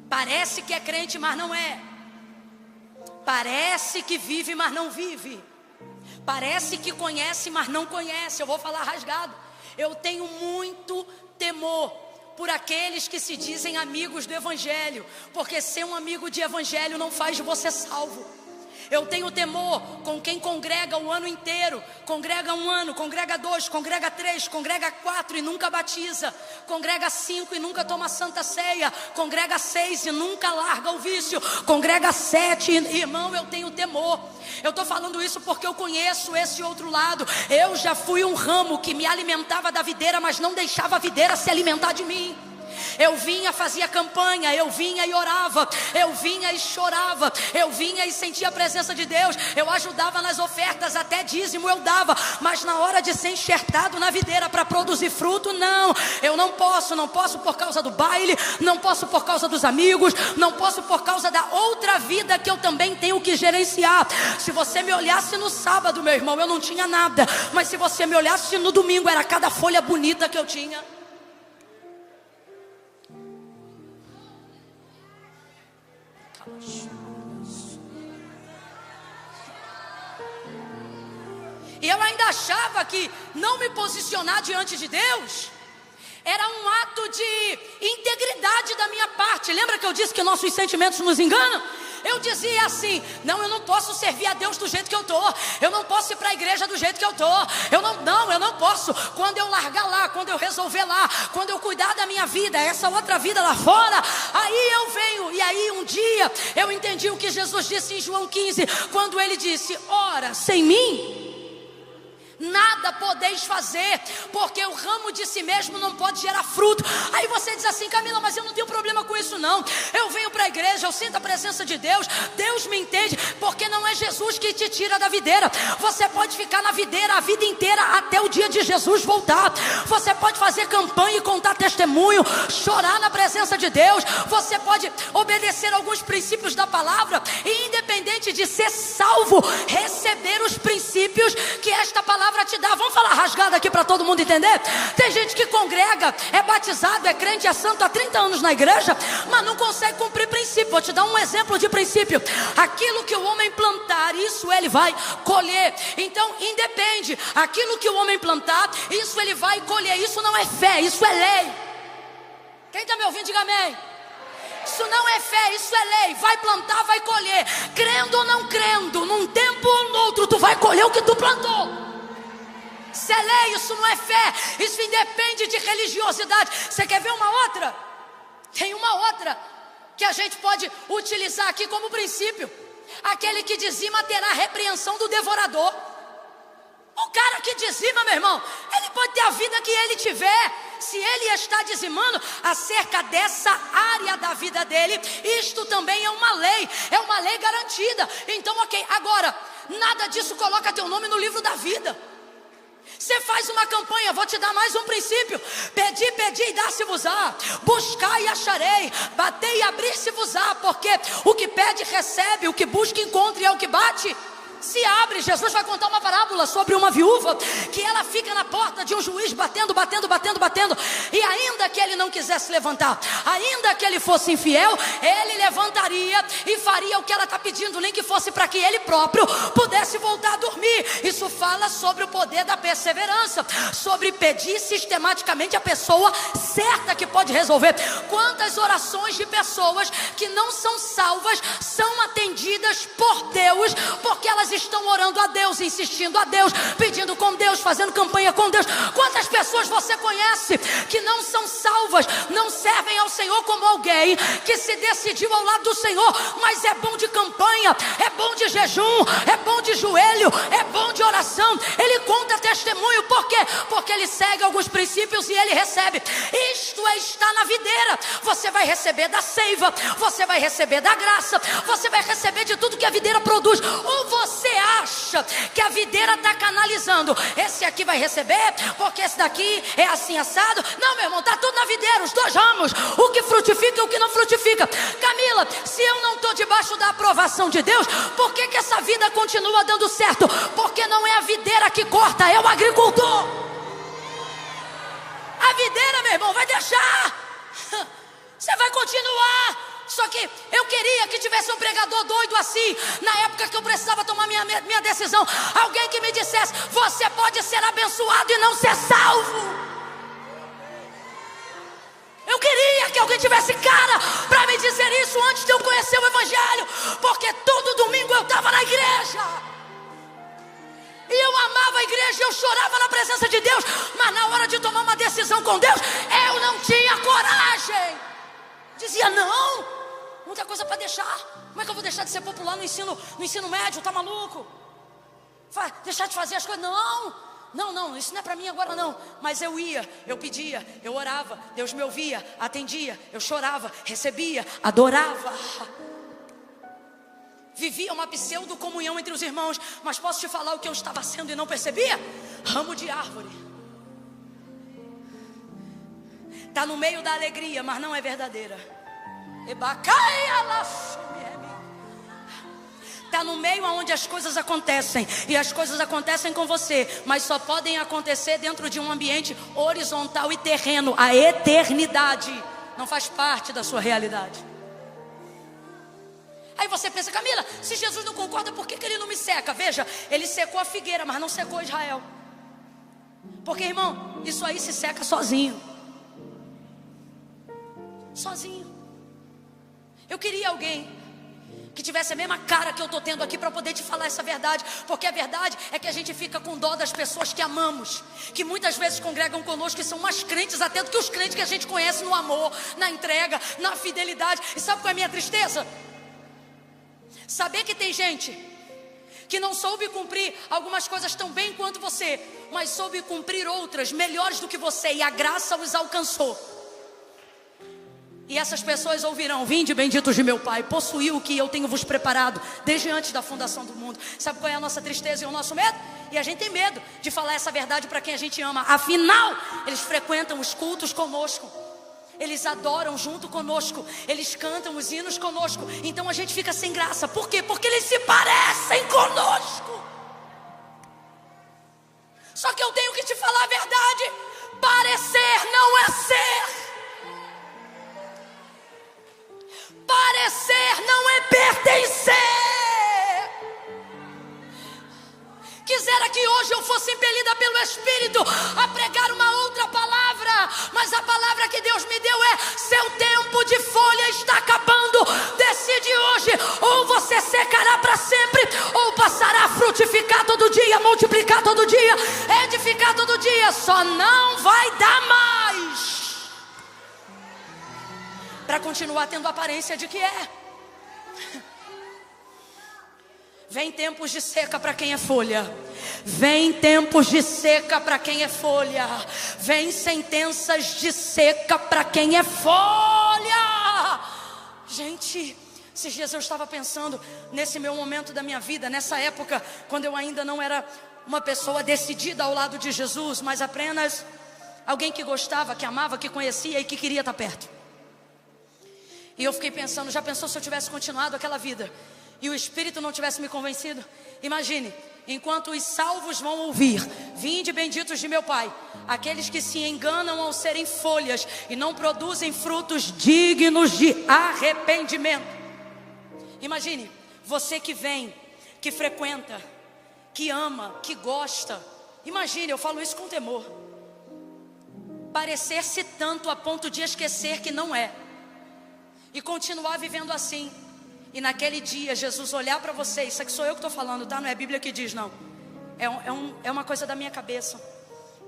Parece que é crente, mas não é. Parece que vive, mas não vive. Parece que conhece, mas não conhece. Eu vou falar rasgado. Eu tenho muito temor por aqueles que se dizem amigos do Evangelho, porque ser um amigo de Evangelho não faz de você salvo. Eu tenho temor com quem congrega o ano inteiro, congrega um ano, congrega 2, congrega 3, congrega 4 e nunca batiza, congrega 5 e nunca toma santa ceia, congrega 6 e nunca larga o vício, congrega 7, irmão, eu tenho temor. Eu estou falando isso porque eu conheço esse outro lado. Eu já fui um ramo que me alimentava da videira, mas não deixava a videira se alimentar de mim. Eu vinha, fazia campanha, eu vinha e orava, eu vinha e chorava, eu vinha e sentia a presença de Deus, eu ajudava nas ofertas, até dízimo eu dava, mas na hora de ser enxertado na videira para produzir fruto, não, eu não posso por causa do baile, não posso por causa dos amigos, não posso por causa da outra vida que eu também tenho que gerenciar. Se você me olhasse no sábado, meu irmão, eu não tinha nada, mas se você me olhasse no domingo, era cada folha bonita que eu tinha. E eu ainda achava que não me posicionar diante de Deus era um ato de integridade da minha parte. Lembra que eu disse que nossos sentimentos nos enganam? eu dizia assim: não, eu não posso servir a Deus do jeito que eu tô. Eu não posso ir para a igreja do jeito que eu tô. Eu não posso. Quando eu largar lá, quando eu resolver lá, quando eu cuidar da minha vida, essa outra vida lá fora, aí eu venho. E aí um dia eu entendi o que Jesus disse em João 15, quando ele disse: ora, sem mim nada podeis fazer, porque o ramo de si mesmo não pode gerar fruto. Aí você diz assim: Camila, mas eu não tenho problema com isso não. Eu venho para a igreja, eu sinto a presença de Deus, Deus me entende, porque não é Jesus que te tira da videira. Você pode ficar na videira a vida inteira até o dia de Jesus voltar. Você pode fazer campanha e contar testemunho, chorar na presença de Deus. Você pode obedecer alguns princípios da palavra e, independente de ser salvo, receber os princípios que esta palavra te dá. Vamos falar rasgado aqui para todo mundo entender? Tem gente que congrega, é batizado, é crente, é santo há 30 anos na igreja, mas não consegue cumprir princípio. Vou te dar um exemplo de princípio: aquilo que o homem plantar, isso ele vai colher. Então independe, aquilo que o homem plantar, isso ele vai colher. Isso não é fé, isso é lei. Quem está me ouvindo, diga amém. Isso não é fé, isso é lei. Vai plantar, vai colher. Crendo ou não crendo, num tempo ou no outro, tu vai colher o que tu plantou. Isso é lei, isso não é fé. Isso independe de religiosidade. Você quer ver uma outra? Tem uma outra que a gente pode utilizar aqui como princípio: aquele que dizima terá repreensão do devorador. O cara que dizima, meu irmão, ele pode ter a vida que ele tiver. Se ele está dizimando acerca dessa área da vida dele, isto também é uma lei garantida. Então ok, agora, nada disso coloca teu nome no livro da vida. Você faz uma campanha, vou te dar mais um princípio: pedi e dá-se-vos-á, buscar e acharei, bater e abrir-se-vos-á, porque o que pede recebe, o que busca encontra, e é o que bate se abre. Jesus vai contar uma parábola sobre uma viúva que ela fica na porta de um juiz batendo, e ainda que ele não quisesse levantar, ainda que ele fosse infiel, ele levantaria e faria o que ela está pedindo, nem que fosse para que ele próprio pudesse voltar a dormir. Isso fala sobre o poder da perseverança, sobre pedir sistematicamente a pessoa certa que pode resolver. Quantas orações de pessoas que não são salvas são atendidas por Deus, porque elas estão orando a Deus, insistindo a Deus, pedindo com Deus, fazendo campanha com Deus. Quantas pessoas você conhece que não são salvas, não servem ao Senhor como alguém que se decidiu ao lado do Senhor, mas é bom de campanha, é bom de jejum, é bom de joelho, é bom de oração. Ele conta testemunho, por quê? Porque ele segue alguns princípios e ele recebe. Isto é estar na videira. Você vai receber da seiva, você vai receber da graça, você vai receber de tudo que a videira produz. Ou você acha que a videira está canalizando: esse aqui vai receber, porque esse daqui é assim assado? Não, meu irmão, está tudo na videira, os dois ramos, o que frutifica e o que não frutifica. Camila, se eu não estou debaixo da aprovação de Deus, por que essa vida continua dando certo? Porque não é a videira que corta, é o agricultor. A videira, meu irmão, vai deixar, você vai continuar. Só que eu queria que tivesse um pregador doido assim, na época que eu precisava tomar minha decisão. Alguém que me dissesse: você pode ser abençoado e não ser salvo. Eu queria que alguém tivesse cara para me dizer isso antes de eu conhecer o Evangelho, porque todo domingo eu estava na igreja e eu amava a igreja, eu chorava na presença de Deus, mas na hora de tomar uma decisão com Deus, eu não tinha coragem. Dizia: não, muita coisa para deixar. Como é que eu vou deixar de ser popular no ensino médio? Tá maluco? Deixar de fazer as coisas? Não, isso não é para mim agora não. Mas eu ia, eu pedia, eu orava, Deus me ouvia, atendia, eu chorava, recebia, adorava. Vivia uma pseudo comunhão entre os irmãos. Mas posso te falar o que eu estava sendo e não percebia? Ramo de árvore. Está no meio da alegria, mas não é verdadeira. Está no meio onde as coisas acontecem, e as coisas acontecem com você, mas só podem acontecer dentro de um ambiente horizontal e terreno. A eternidade não faz parte da sua realidade. Aí você pensa: Camila, se Jesus não concorda, por que ele não me seca? Veja, ele secou a figueira, mas não secou Israel. Porque, irmão, isso aí se seca sozinho. Sozinho. Eu queria alguém que tivesse a mesma cara que eu estou tendo aqui para poder te falar essa verdade, porque a verdade é que a gente fica com dó das pessoas que amamos, que muitas vezes congregam conosco e são mais crentes até do que os crentes que a gente conhece no amor, na entrega, na fidelidade. E sabe qual é a minha tristeza? Saber que tem gente que não soube cumprir algumas coisas tão bem quanto você, mas soube cumprir outras melhores do que você, e a graça os alcançou. E essas pessoas ouvirão: vinde benditos de meu Pai, possuí o que eu tenho vos preparado desde antes da fundação do mundo. Sabe qual é a nossa tristeza e o nosso medo? E a gente tem medo de falar essa verdade para quem a gente ama. Afinal, eles frequentam os cultos conosco, eles adoram junto conosco, eles cantam os hinos conosco. Então a gente fica sem graça. Por quê? Porque eles se parecem conosco. Só que eu tenho que te falar a verdade: parecer não é ser. Parecer não é pertencer. Quisera que hoje eu fosse impelida pelo Espírito a pregar uma outra palavra, mas a palavra que Deus me deu é: seu tempo de folha está acabando. Decide hoje, ou você secará para sempre, ou passará a frutificar todo dia, multiplicar todo dia, edificar todo dia. Só não vai dar mais para continuar tendo aparência de que é. Vem tempos de seca para quem é folha. Vem tempos de seca para quem é folha. Vem sentenças de seca para quem é folha. Gente, esses dias eu estava pensando nesse meu momento da minha vida, nessa época quando eu ainda não era uma pessoa decidida ao lado de Jesus, mas apenas alguém que gostava, que amava, que conhecia e que queria estar perto. E eu fiquei pensando: já pensou se eu tivesse continuado aquela vida e o Espírito não tivesse me convencido? Imagine, enquanto os salvos vão ouvir: vinde benditos de meu Pai, aqueles que se enganam ao serem folhas e não produzem frutos dignos de arrependimento. Imagine, você que vem, que frequenta, que ama, que gosta. Imagine, eu falo isso com temor, parecer-se tanto a ponto de esquecer que não é, e continuar vivendo assim. E naquele dia Jesus olhar para você. Isso aqui sou eu que estou falando, tá? Não é a Bíblia que diz, não. É uma coisa da minha cabeça.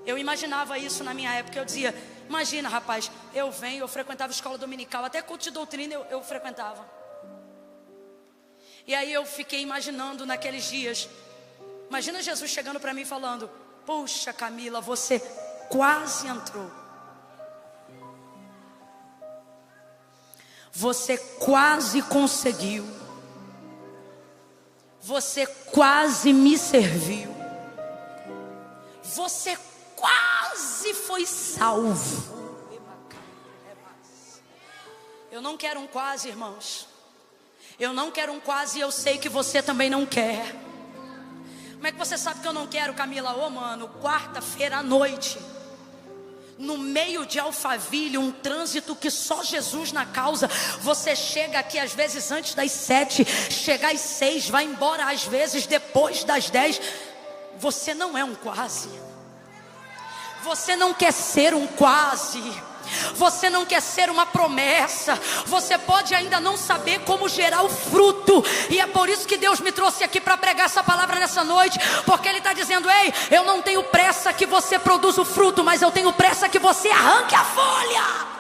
Eu imaginava isso na minha época. Eu dizia: imagina, rapaz, eu frequentava escola dominical, até culto de doutrina eu frequentava. E aí eu fiquei imaginando naqueles dias. Imagina Jesus chegando para mim falando: puxa, Camila, você quase entrou. Você quase conseguiu. Você quase me serviu. Você quase foi salvo. Eu não quero um quase, irmãos. Eu não quero um quase, e eu sei que você também não quer. Como é que você sabe que eu não quero, Camila? Ô, mano, quarta-feira à noite, no meio de Alphaville, um trânsito que só Jesus na causa. Você chega aqui às vezes antes das 7, chega às 6, vai embora às vezes depois das 10. Você não é um quase. Você não quer ser um quase. Você não quer ser uma promessa. Você pode ainda não saber como gerar o fruto. E é por isso que Deus me trouxe aqui para pregar essa palavra nessa noite. Porque Ele está dizendo: ei, eu não tenho pressa que você produza o fruto, mas eu tenho pressa que você arranque a folha.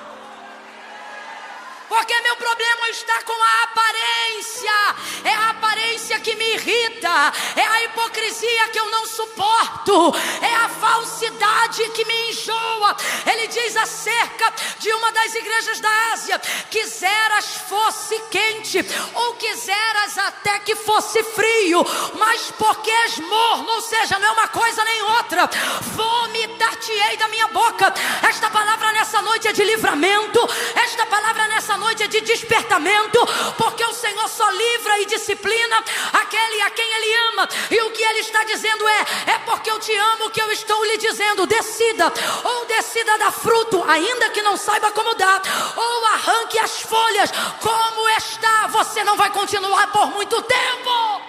Porque meu problema está com a aparência. É a aparência que me irrita. É a hipocrisia que eu não suporto. É a falsidade que me enjoa. Ele diz acerca de uma das igrejas da Ásia: quiseras fosse quente, ou quiseras até que fosse frio, mas porque és morno, ou seja, não é uma coisa nem outra, vomitar-te-ei da minha boca. Esta palavra nessa noite é de livramento. Esta palavra nessa noite é de despertamento, porque o Senhor só livra e disciplina aquele a quem Ele ama. E o que Ele está dizendo é porque eu te amo que eu estou lhe dizendo: decida, ou decida dar fruto, ainda que não saiba como dar, ou arranque as folhas. Como está, você não vai continuar por muito tempo.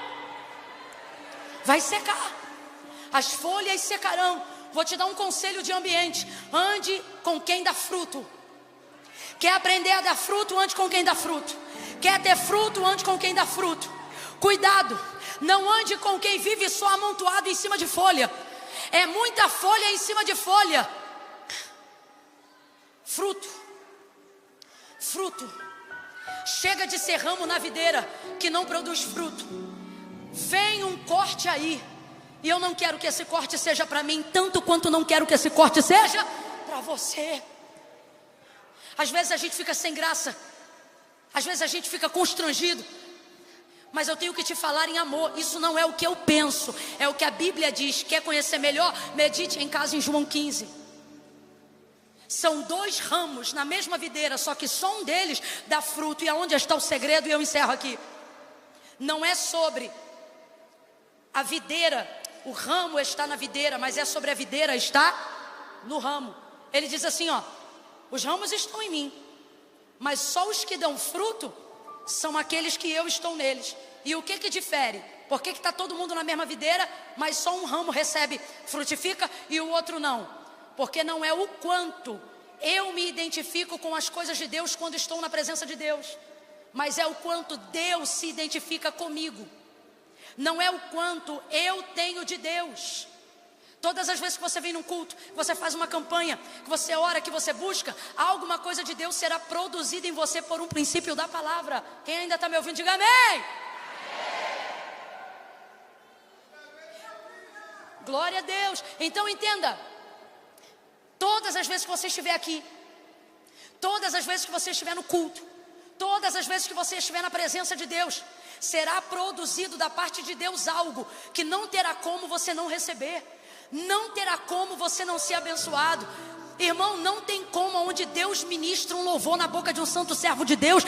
Vai secar, as folhas secarão. Vou te dar um conselho de ambiente: ande com quem dá fruto. Quer aprender a dar fruto? Ande com quem dá fruto. Quer ter fruto, ande com quem dá fruto. Cuidado, não ande com quem vive só amontoado em cima de folha. É muita folha em cima de folha. Fruto. Chega de ser ramo na videira que não produz fruto. Vem um corte aí. E eu não quero que esse corte seja para mim, tanto quanto não quero que esse corte seja para você. Às vezes a gente fica sem graça. Às vezes a gente fica constrangido. Mas eu tenho que te falar em amor. Isso não é o que eu penso, é o que a Bíblia diz. Quer conhecer melhor? Medite em casa em João 15. São 2 ramos na mesma videira, só que só um deles dá fruto. E aonde está o segredo? E eu encerro aqui. Não é sobre a videira, o ramo está na videira, mas é sobre a videira está no ramo. Ele diz assim, ó: os ramos estão em mim, mas só os que dão fruto são aqueles que eu estou neles. E o que difere? Por que está todo mundo na mesma videira, mas só um ramo frutifica e o outro não? Porque não é o quanto eu me identifico com as coisas de Deus quando estou na presença de Deus, mas é o quanto Deus se identifica comigo. Não é o quanto eu tenho de Deus. Todas as vezes que você vem num culto, que você faz uma campanha, que você ora, que você busca, alguma coisa de Deus será produzida em você por um princípio da palavra. Quem ainda está me ouvindo, diga amém. Glória a Deus. Então entenda, todas as vezes que você estiver aqui, todas as vezes que você estiver no culto, todas as vezes que você estiver na presença de Deus, será produzido da parte de Deus algo que não terá como você não receber. Não terá como você não ser abençoado. Irmão, não tem como onde Deus ministra um louvor na boca de um santo servo de Deus,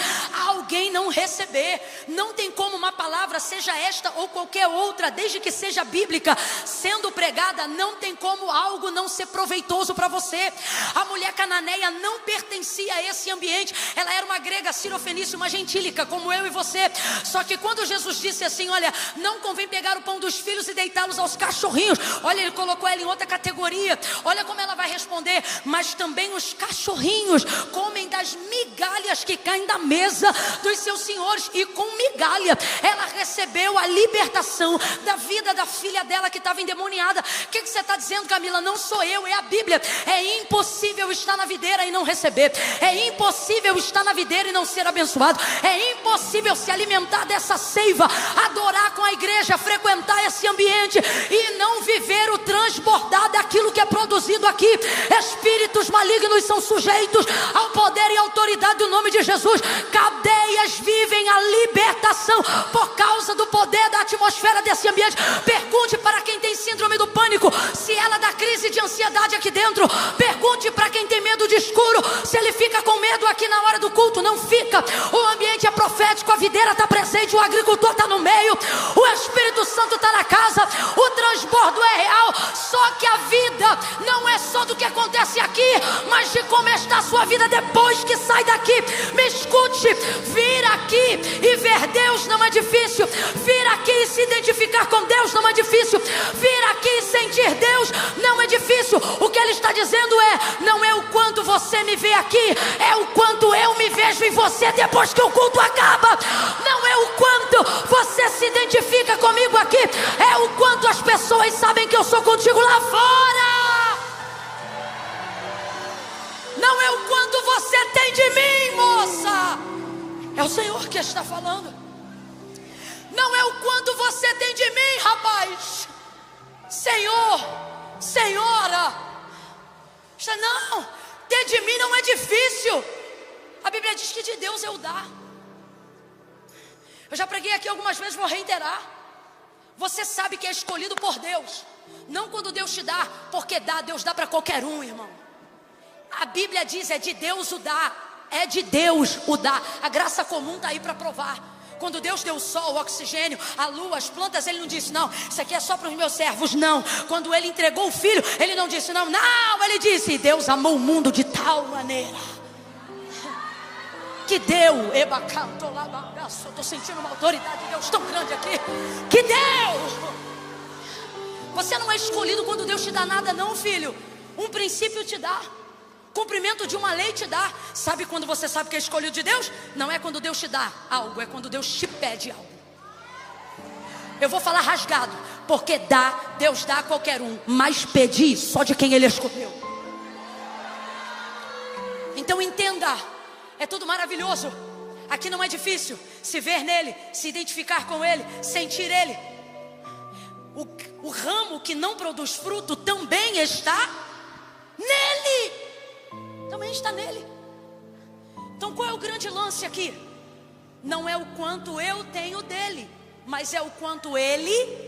alguém não receber. Não tem como uma palavra, seja esta ou qualquer outra, desde que seja bíblica, sendo pregada, não tem como algo não ser proveitoso para você. A mulher cananeia não pertencia a esse ambiente. Ela era uma grega, sirofenícia, uma gentílica, como eu e você. Só que quando Jesus disse assim, olha, não convém pegar o pão dos filhos e deitá-los aos cachorrinhos, olha, ele colocou ela em outra categoria. Olha como ela vai responder: mas também os cachorrinhos comem das migalhas que caem da mesa dos seus senhores. E com migalha ela recebeu a libertação da vida da filha dela que estava endemoniada. O que você está dizendo, Camila? Não sou eu, é a Bíblia. É impossível estar na videira e não receber. É impossível estar na videira e não ser abençoado. É impossível se alimentar dessa seiva, adorar com a igreja, frequentar esse ambiente e não viver o transbordar daquilo que é produzido aqui. Espíritos malignos são sujeitos ao poder e autoridade do nome de Jesus. Cadeias vivem a libertação por causa do poder da atmosfera desse ambiente. Pergunte para quem tem síndrome do pânico se ela dá crise de ansiedade aqui dentro. Pergunte para quem tem medo de escuro se ele fica com medo aqui na hora do culto. Não fica. O ambiente é profético, a videira está presente, o agricultor está no meio, o Espírito Santo está na casa, o transbordo é real. Só que a vida não é só do que acontece aqui, mas de como está a sua vida depois que sai daqui. Me escute, vir aqui e ver Deus não é difícil. Vir aqui e se identificar com Deus não é difícil. Vir aqui e sentir Deus não é difícil. O que ele está dizendo é, não é o quanto você me vê aqui, é o quanto eu me vejo em você depois que o culto acaba. Não é o quanto você se identifica comigo aqui, é o quanto as pessoas sabem que eu sou contigo lá fora. Não é o quanto você tem de mim, moça. É o Senhor que está falando. Não é o quanto você tem de mim, rapaz. Senhor, senhora. Não, ter de mim não é difícil. A Bíblia diz que de Deus é o dar. Eu já preguei aqui algumas vezes, vou reiterar. Você sabe que é escolhido por Deus. Não quando Deus te dá, porque dá, Deus dá para qualquer um, irmão. A Bíblia diz, é de Deus o dar. É de Deus o dar. A graça comum está aí para provar. Quando Deus deu o sol, o oxigênio, a lua, as plantas, Ele não disse, não, isso aqui é só para os meus servos, não. Quando Ele entregou o Filho, Ele não disse, não, Ele disse, Deus amou o mundo de tal maneira que deu, estou sentindo uma autoridade de Deus tão grande aqui, que deu. Você não é escolhido quando Deus te dá nada, não, filho. Um princípio te dá. Cumprimento de uma lei te dá. Sabe quando você sabe que é escolhido de Deus? Não é quando Deus te dá algo, é quando Deus te pede algo. Eu vou falar rasgado, porque Deus dá a qualquer um, mas pedir só de quem Ele escolheu. Então entenda, é tudo maravilhoso. Aqui não é difícil se ver nele, se identificar com ele, sentir ele. O ramo que não produz fruto também está nele. Também está nele. Então qual é o grande lance aqui? Não é o quanto eu tenho dele, mas é o quanto ele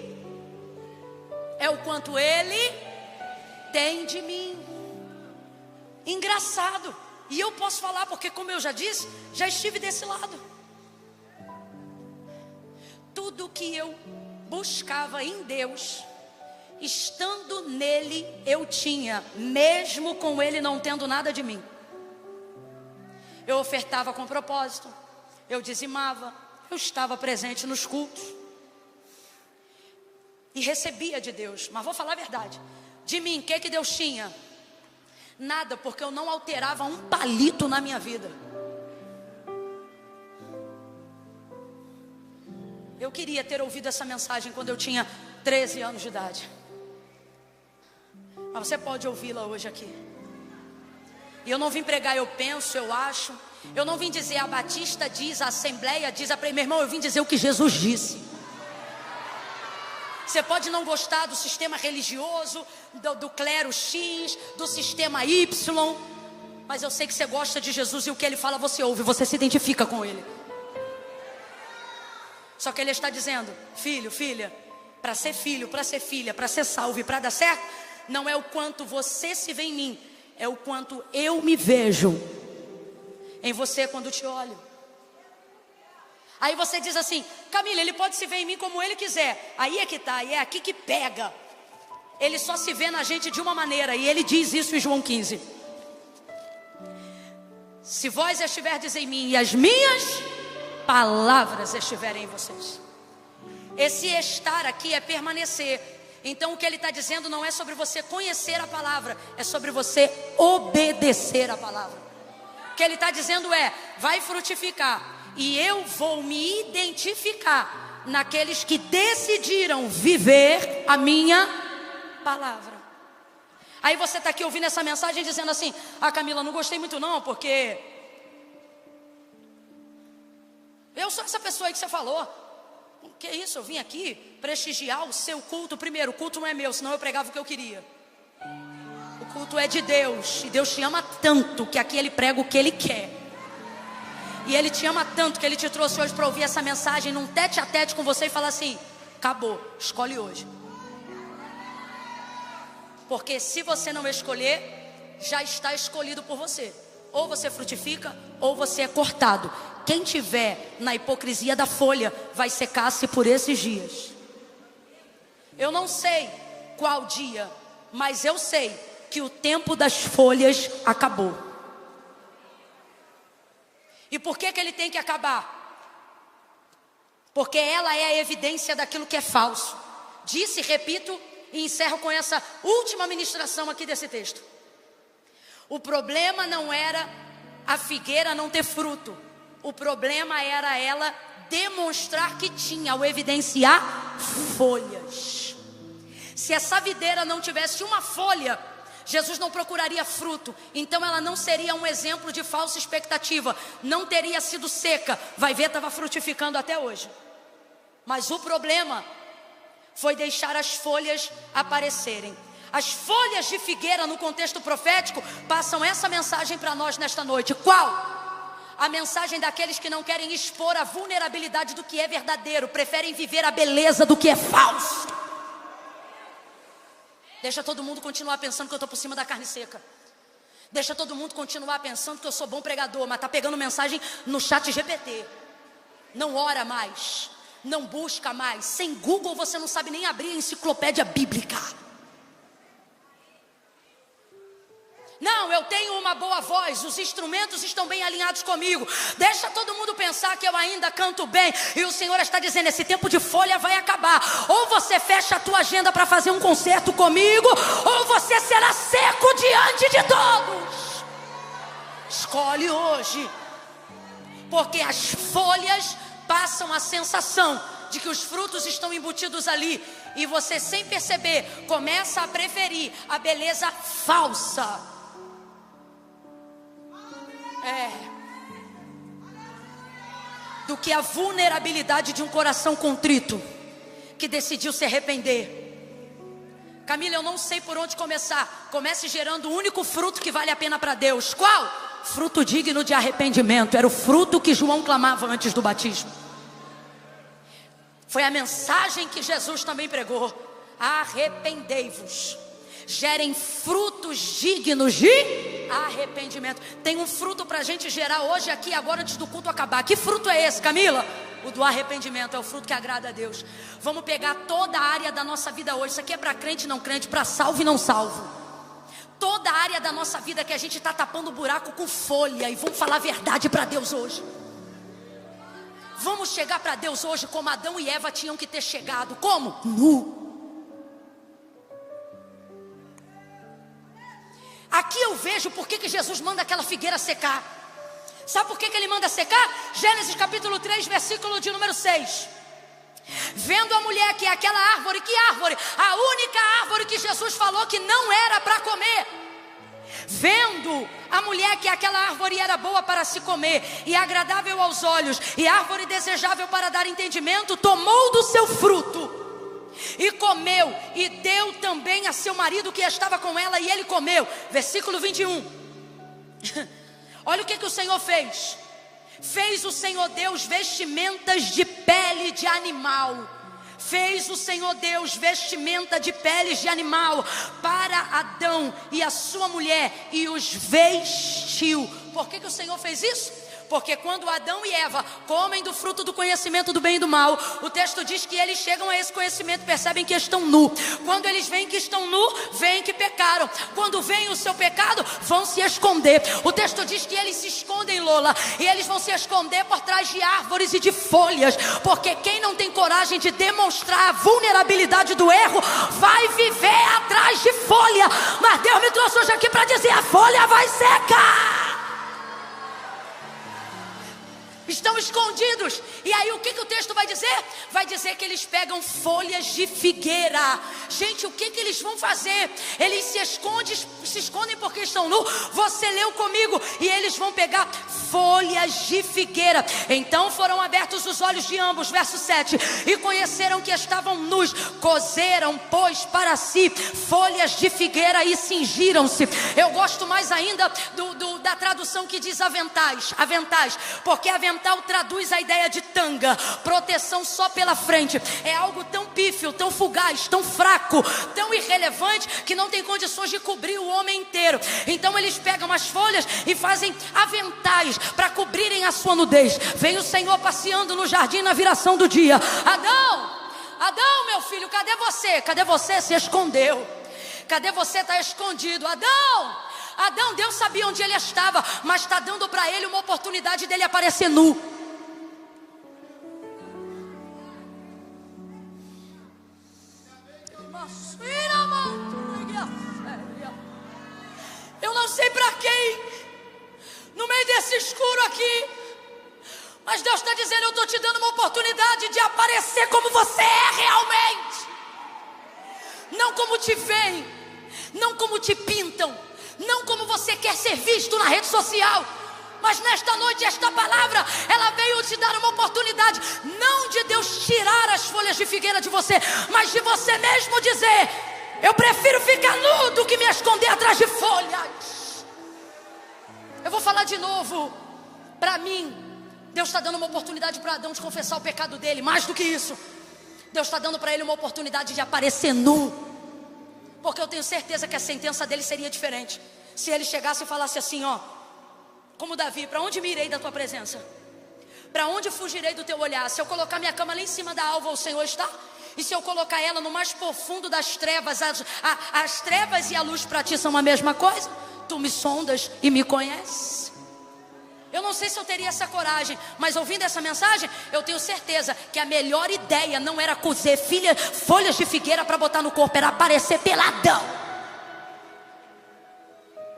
tem de mim. Engraçado. E eu posso falar porque, como eu já disse, já estive desse lado. Tudo que eu buscava em Deus, estando nele, eu tinha, mesmo com ele não tendo nada de mim. Eu ofertava com propósito, eu dizimava, eu estava presente nos cultos e recebia de Deus. Mas vou falar a verdade, de mim, o que Deus tinha? Nada, porque eu não alterava um palito na minha vida. Eu queria ter ouvido essa mensagem quando eu tinha 13 anos de idade. Mas você pode ouvi-la hoje aqui. E eu não vim pregar, eu penso, eu acho. Eu não vim dizer a Batista diz, a Assembleia diz, meu irmão, eu vim dizer o que Jesus disse. Você pode não gostar do sistema religioso, do clero X, do sistema Y, mas eu sei que você gosta de Jesus e o que ele fala você ouve, você se identifica com ele. Só que ele está dizendo, filho, filha, para ser filho, para ser filha, para ser salvo e para dar certo, não é o quanto você se vê em mim, é o quanto eu me vejo em você quando te olho. Aí você diz assim, Camila, ele pode se ver em mim como ele quiser. Aí é que tá, e é aqui que pega. Ele só se vê na gente de uma maneira, e ele diz isso em João 15. Se vós estiverdes em mim e as minhas palavras estiverem em vocês. Esse estar aqui é permanecer. Então o que ele está dizendo não é sobre você conhecer a palavra, é sobre você obedecer a palavra. O que ele está dizendo é, vai frutificar. E eu vou me identificar naqueles que decidiram viver a minha palavra. Aí você está aqui ouvindo essa mensagem dizendo assim, Camila, não gostei muito não, porque eu sou essa pessoa aí que você falou. Que isso, eu vim aqui prestigiar o seu culto. Primeiro, o culto não é meu, senão eu pregava o que eu queria. O culto é de Deus, e Deus te ama tanto que aqui Ele prega o que Ele quer. E Ele te ama tanto que Ele te trouxe hoje para ouvir essa mensagem num tete a tete com você e falar assim, acabou, escolhe hoje. Porque se você não escolher, já está escolhido por você. Ou você frutifica, ou você é cortado. Quem tiver na hipocrisia da folha, vai secar-se por esses dias. Eu não sei qual dia, mas eu sei que o tempo das folhas acabou. E por que ele tem que acabar? Porque ela é a evidência daquilo que é falso. Disse, repito e encerro com essa última ministração aqui desse texto. O problema não era a figueira não ter fruto. O problema era ela demonstrar que tinha, ao evidenciar folhas. Se essa videira não tivesse uma folha, Jesus não procuraria fruto, então ela não seria um exemplo de falsa expectativa, não teria sido seca, vai ver, estava frutificando até hoje. Mas o problema foi deixar as folhas aparecerem. As folhas de figueira no contexto profético passam essa mensagem para nós nesta noite. Qual? A mensagem daqueles que não querem expor a vulnerabilidade do que é verdadeiro, preferem viver a beleza do que é falso. Deixa todo mundo continuar pensando que eu estou por cima da carne seca. Deixa todo mundo continuar pensando que eu sou bom pregador, mas está pegando mensagem no chat GPT. Não ora mais, não busca mais. Sem Google você não sabe nem abrir a enciclopédia bíblica. Não, eu tenho uma boa voz, os instrumentos estão bem alinhados comigo. Deixa todo mundo pensar que eu ainda canto bem. E o Senhor está dizendo, esse tempo de folha vai acabar. Ou você fecha a tua agenda para fazer um concerto comigo, ou você será seco diante de todos. Escolhe hoje. Porque as folhas passam a sensação de que os frutos estão embutidos ali. E você, sem perceber, começa a preferir a beleza falsa. Do que a vulnerabilidade de um coração contrito, que decidiu se arrepender. Camila, eu não sei por onde começar. Comece gerando o único fruto que vale a pena para Deus. Qual? Fruto digno de arrependimento. Era o fruto que João clamava antes do batismo. Foi a mensagem que Jesus também pregou. Arrependei-vos. Gerem frutos dignos de arrependimento. Tem um fruto para a gente gerar hoje, aqui, agora, antes do culto acabar. Que fruto é esse, Camila? O do arrependimento. É o fruto que agrada a Deus. Vamos pegar toda a área da nossa vida hoje. Isso aqui é para crente e não crente, para salvo e não salvo. Toda a área da nossa vida que a gente está tapando buraco com folha. E vamos falar a verdade para Deus hoje. Vamos chegar para Deus hoje como Adão e Eva tinham que ter chegado. Como? Nu. Aqui eu vejo por que Jesus manda aquela figueira secar. Sabe por que ele manda secar? Gênesis capítulo 3, versículo de número 6. Vendo a mulher que é aquela árvore. Que árvore? A única árvore que Jesus falou que não era para comer. Vendo a mulher que aquela árvore era boa para se comer e agradável aos olhos e árvore desejável para dar entendimento, tomou do seu fruto e comeu, e deu também a seu marido que estava com ela, e ele comeu. Versículo 21. Olha o que o Senhor fez. Fez o Senhor Deus vestimentas de pele de animal. Fez o Senhor Deus vestimenta de peles de animal para Adão e a sua mulher, e os vestiu. Por que o Senhor fez isso? Porque quando Adão e Eva comem do fruto do conhecimento do bem e do mal, o texto diz que eles chegam a esse conhecimento, percebem que estão nu. Quando eles veem que estão nu, veem que pecaram. Quando veem o seu pecado, vão se esconder. O texto diz que eles se escondem, Lola, e eles vão se esconder por trás de árvores e de folhas. Porque quem não tem coragem de demonstrar a vulnerabilidade do erro, vai viver atrás de folha. Mas Deus me trouxe hoje aqui para dizer: a folha vai secar. Estão escondidos. E aí o que o texto vai dizer? Vai dizer que eles pegam folhas de figueira. Gente, o que eles vão fazer? Eles se escondem porque estão nus. Você leu comigo. E eles vão pegar folhas de figueira. Então foram abertos os olhos de ambos. Verso 7. E conheceram que estavam nus. Cozeram, pois, para si folhas de figueira e cingiram-se. Eu gosto mais ainda da tradução que diz aventais. Aventais. Porque avental traduz a ideia de tanga, proteção só pela frente. É algo tão pífio, tão fugaz, tão fraco, tão irrelevante, que não tem condições de cobrir o homem inteiro. Então eles pegam as folhas e fazem aventais para cobrirem a sua nudez. Vem o Senhor passeando no jardim na viração do dia. Adão, meu filho, cadê você? Cadê você? Se escondeu. Cadê você? Está escondido. Adão, Deus sabia onde ele estava, mas está dando para ele uma oportunidade dele aparecer nu. Eu não sei para quem, no meio desse escuro aqui, mas Deus está dizendo: eu estou te dando uma oportunidade de aparecer como você é realmente. Não como te veem, não como te pintam, não como você quer ser visto na rede social. Mas nesta noite, esta palavra, ela veio te dar uma oportunidade, não de Deus tirar as folhas de figueira de você, mas de você mesmo dizer: eu prefiro ficar nu do que me esconder atrás de folhas. Eu vou falar de novo. Para mim, Deus está dando uma oportunidade para Adão de confessar o pecado dele. Mais do que isso, Deus está dando para ele uma oportunidade de aparecer nu. Porque eu tenho certeza que a sentença dele seria diferente se ele chegasse e falasse assim, ó, como Davi: para onde me irei da tua presença? Para onde fugirei do teu olhar? Se eu colocar minha cama lá em cima da alva, o Senhor está? E se eu colocar ela no mais profundo das trevas, as trevas e a luz para ti são a mesma coisa? Tu me sondas e me conheces. Eu não sei se eu teria essa coragem, mas ouvindo essa mensagem, eu tenho certeza que a melhor ideia não era cozer folhas de figueira para botar no corpo, era aparecer peladão.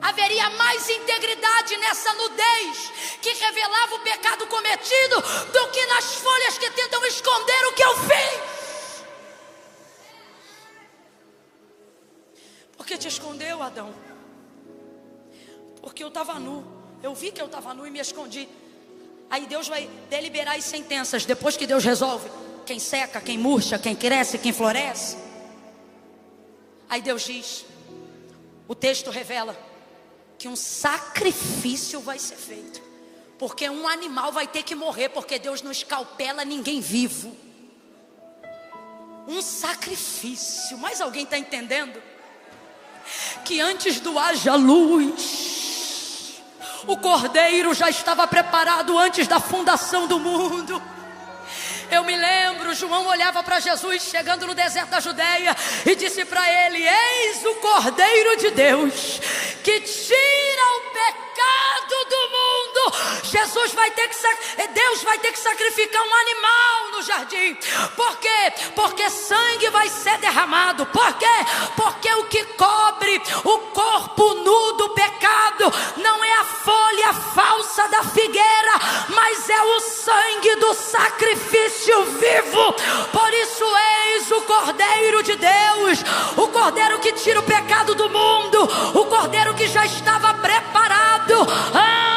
A haveria mais integridade nessa nudez que revelava o pecado cometido do que nas folhas que tentam esconder o que eu fiz. Por que te escondeu, Adão? Porque eu estava nu. Eu vi que eu estava nu e me escondi. Aí Deus vai deliberar as sentenças. Depois que Deus resolve quem seca, quem murcha, quem cresce, quem floresce. Aí Deus diz, o texto revela que um sacrifício vai ser feito. Porque um animal vai ter que morrer, porque Deus não escalpela ninguém vivo. Um sacrifício. Mas alguém está entendendo? Que antes do haja luz, o cordeiro já estava preparado antes da fundação do mundo. Eu me lembro, João olhava para Jesus chegando no deserto da Judeia e disse para ele: eis o Cordeiro de Deus que tira o pecado do mundo. Deus vai ter que sacrificar um animal no jardim. Por quê? Porque sangue vai ser derramado. Por quê? Porque o que cobre o corpo nu do pecado não é a folha falsa da figueira, mas é o sangue do sacrifício vivo. Por isso eis o Cordeiro de Deus, o Cordeiro que tira o pecado do mundo, o Cordeiro que já estava preparado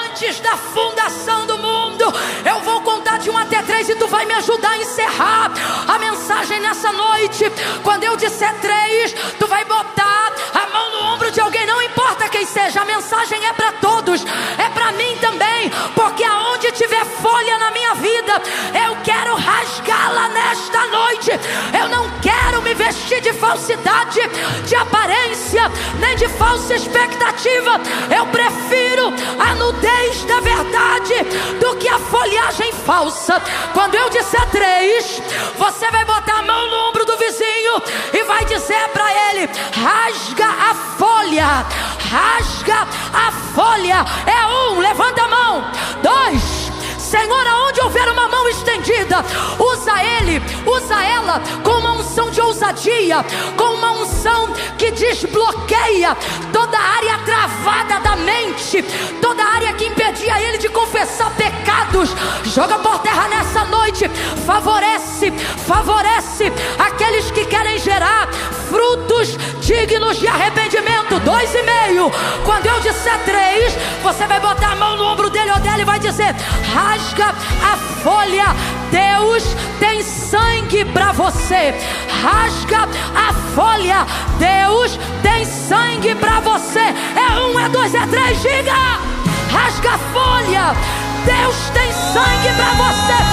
antes da fundação do mundo. Eu vou contar de 1 até 3 e tu vai me ajudar a encerrar a mensagem nessa noite. Quando eu disser 3, tu vai botar a mão no ombro de alguém, não importa quem seja. A mensagem é para todos, é para mim também, porque aonde tiver folha na minha vida, eu quero rasgá-la nesta noite. Eu não quero me vestir de falsidade, de aparência, nem de falsa expectativa. Eu prefiro a nudez da verdade do que a folhagem falsa. Quando eu disser 3, você vai botar a mão no ombro do vizinho e vai dizer para ele: rasga a folha, rasga a folha. É 1, levanta a mão. 2, Senhor, aonde houver uma mão estendida, usa ele, usa ela com uma unção de ousadia, com uma unção que desbloqueia toda a área travada da mente, toda a área que impedia ele de confessar pecados. Joga por terra nessa noite. Favorece aqueles que querem gerar frutos dignos de arrependimento. 2,5. Quando eu disser 3, você vai botar a mão no ombro dele ou dela e vai dizer: rasga a folha. Deus tem sangue para você. Rasga a folha. Deus tem sangue para você. É 1, é 2, é 3. Diga: rasga a folha. Deus tem sangue para você.